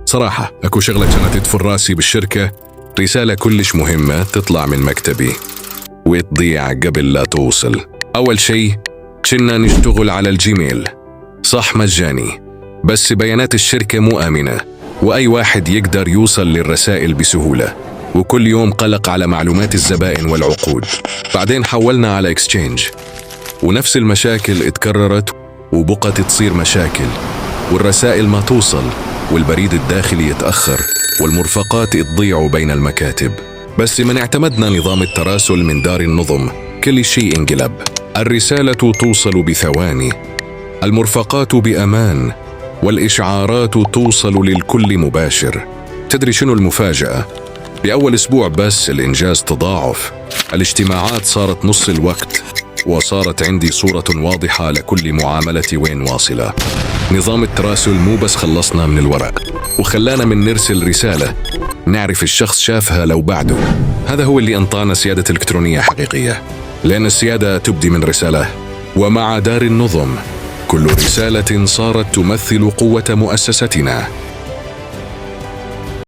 صراحة أكو شغلة كانت تدفر راسي بالشركة، رسالة كلش مهمة تطلع من مكتبي وتضيع قبل لا توصل. أول شي كنا نشتغل على الجيميل، صح مجاني، بس بيانات الشركة مو آمنة وأي واحد يقدر يوصل للرسائل بسهولة، وكل يوم قلق على معلومات الزبائن والعقود. بعدين حولنا على اكسشينج ونفس المشاكل اتكررت وبقت تصير مشاكل، والرسائل ما توصل والبريد الداخلي يتأخر والمرفقات تضيع بين المكاتب. بس من اعتمدنا نظام التراسل من دار النظم كل شيء انقلب. الرسالة توصل بثواني، المرفقات بأمان، والإشعارات توصل للكل مباشر. تدري شنو المفاجأة؟ بأول أسبوع بس الإنجاز تضاعف، الاجتماعات صارت نص الوقت، وصارت عندي صورة واضحة لكل معاملة وين واصلة. نظام التراسل مو بس خلصنا من الورق وخلانا من نرسل رسالة نعرف الشخص شافها لو بعده. هذا هو اللي انطانا سيادة إلكترونية حقيقية، لأن السيادة تبدي من رسالة. ومع دار النظم كل رسالة صارت تمثل قوة مؤسستنا.